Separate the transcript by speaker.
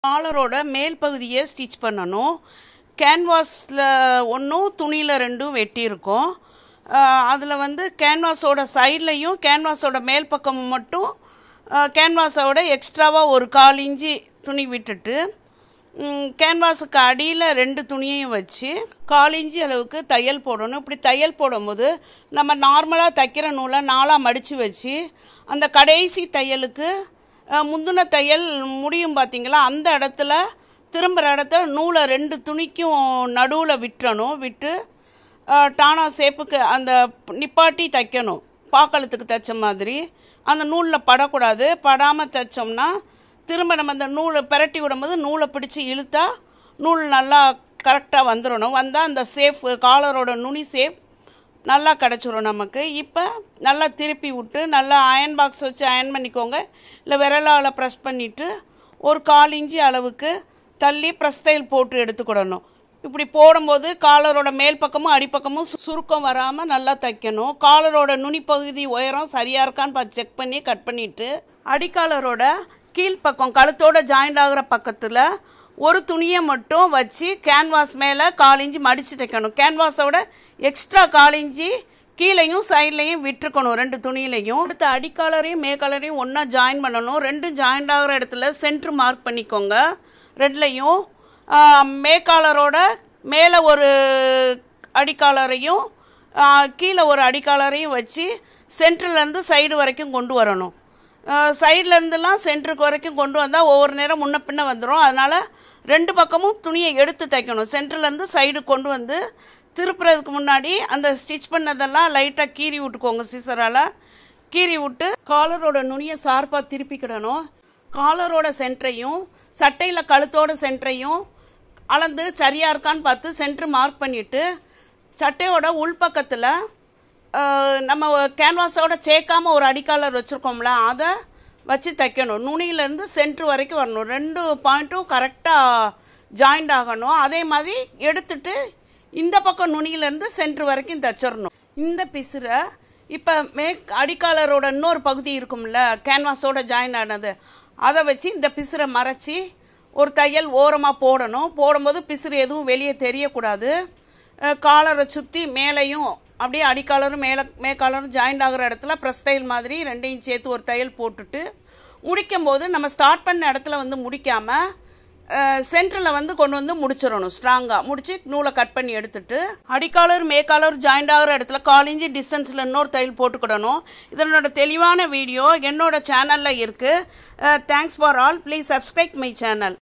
Speaker 1: காலரோட மேல் பகுதியை ஸ்டிச் பண்ணணும். கேன்வாஸில் ஒன்றும் துணியில் ரெண்டும் வெட்டியிருக்கோம். அதில் வந்து கேன்வாஸோட சைட்லையும் கேன்வாஸோட மேல் பக்கமும் மட்டும் கேன்வாஸோட எக்ஸ்ட்ராவாக ஒரு 1/4 இன்ச்சு துணி விட்டுட்டு கேன்வாஸுக்கு அடியில் 2 துணியையும் வச்சு 1/4 இன்ச்சு அளவுக்கு தையல் போடணும். இப்படி தையல் போடும்போது நம்ம நார்மலாக தைக்கிற நூலை 4ஆக மடித்து வச்சு அந்த கடைசி தையலுக்கு முந்தின தையல் முடியும் பார்த்திங்களா, அந்த இடத்துல திரும்புகிற இடத்துல நூலை 2 துணிக்கும் நடுவில் விட்டுறணும். விட்டு டானா ஷேப்புக்கு அந்த நிப்பாட்டி தைக்கணும். பாக்கழுத்துக்கு தைச்ச மாதிரி அந்த நூலில் படக்கூடாது. படாமல் தைச்சோம்னா திரும்ப நம்ம அந்த நூலை பிரட்டி விடும்போது நூலை பிடிச்சி இழுத்தா நூல் நல்லா கரெக்டாக வந்துடணும். வந்தால் அந்த ஷேப் காலரோட நுனி ஷேப் நல்லா கிடச்சிரும் நமக்கு. இப்போ நல்லா திருப்பி விட்டு நல்லா அயன் பாக்ஸ் வச்சு அயன் பண்ணிக்கோங்க. இல்லை விரலால் ப்ரெஸ் பண்ணிவிட்டு ஒரு 1/4 இன்ச்சு அளவுக்கு தள்ளி ப்ரெஸ் தையல் போட்டு எடுத்துக்கிடணும். இப்படி போடும்போது காலரோட மேல் பக்கமும் அடிப்பக்கமும் சுருக்கம் வராமல் நல்லா தைக்கணும். காலரோட நுனி பகுதி உயரம் சரியாக இருக்கான்னு செக் பண்ணி கட் பண்ணிவிட்டு அடிக்காலரோட கீழ்ப்பக்கம் கழுத்தோட ஜாயிண்ட் ஆகிற பக்கத்தில் ஒரு துணியை மட்டும் வச்சு கேன்வாஸ் மேலே 1/4 இன்ச்சு மடித்து தைக்கணும். கேன்வாஸோட எக்ஸ்ட்ரா 1/4 இன்ச்சு கீழையும் சைட்லையும் விட்டுருக்கணும் 2 துணியிலையும். அடுத்து அடிக்காலரையும் மேற்காலரையும் ஒன்றா ஜாயின் பண்ணணும். 2 ஜாயிண்ட் ஆகிற இடத்துல சென்ட்ரு மார்க் பண்ணிக்கோங்க. 2லையும் மேற்காலரோட மேலே ஒரு அடிக்காலரையும் கீழே ஒரு அடிக்காலரையும் வச்சு சென்ட்ருலேருந்து சைடு வரைக்கும் கொண்டு வரணும். சைட்லேருந்துலாம் சென்டருக்கு வரைக்கும் கொண்டு வந்தால் ஒவ்வொரு நேரம் முன்ன பின்ன வந்துடும். அதனால் 2 பக்கமும் துணியை எடுத்து தைக்கணும். சென்டர்லேருந்து சைடு கொண்டு வந்து திருப்புறதுக்கு முன்னாடி அந்த ஸ்டிச் பண்ணதெல்லாம் லைட்டாக கீறி விட்டுக்கோங்க. சீசரால் கீறி விட்டு காலரோட நுனியை ஷார்ப்பாக திருப்பிக்கிடணும். காலரோட சென்டரையும் சட்டையில் கழுத்தோட சென்டரையும் அளந்து சரியாக இருக்கான்னு பார்த்து சென்ட்ரு மார்க் பண்ணிவிட்டு சட்டையோட உள்பக்கத்தில் நம்ம கேன்வாஸோட சேர்க்காமல் ஒரு அடிக்காலர் வச்சுருக்கோம்ல, அதை வச்சு தைக்கணும். நுனியிலேருந்து சென்ட்ரு வரைக்கும் வரணும். 2 பாயிண்ட்டும் கரெக்டாக ஜாயிண்ட் ஆகணும். அதே மாதிரி எடுத்துட்டு இந்த பக்கம் நுனியிலேருந்து சென்ட்ரு வரைக்கும் தைச்சிடணும். இந்த பிசுரை இப்போ அடிக்காலரோட இன்னொரு பகுதி இருக்கும்ல கேன்வாஸோட ஜாயின் ஆனது, அதை வச்சு இந்த பிசுரை மறைச்சி ஒரு தையல் ஓரமாக போடணும். போடும்போது பிசுறு எதுவும் வெளியே தெரியக்கூடாது. காலரை சுற்றி மேலேயும் அப்படியே அடிக்காலரும் மேற்காலரும் ஜாயிண்ட் ஆகிற இடத்துல ப்ரெஸ் தையல் மாதிரி 2ஐயும் சேர்த்து ஒரு தையல் போட்டுட்டு முடிக்கும்போது நம்ம ஸ்டார்ட் பண்ண இடத்துல வந்து முடிக்காமல் சென்டரில் வந்து கொண்டு வந்து முடிச்சிடணும். ஸ்ட்ராங்காக முடித்து நூலை கட் பண்ணி எடுத்துட்டு அடிக்காலர் மேற்காலர் ஜாயிண்ட் ஆகிற இடத்துல 1/4 இன்ச்சு டிஸ்டன்ஸில் இன்னொரு தையல் போட்டுக்கிடணும். இதனோட தெளிவான வீடியோ என்னோட சேனலில் இருக்குது. Thanks for all. Please subscribe my channel.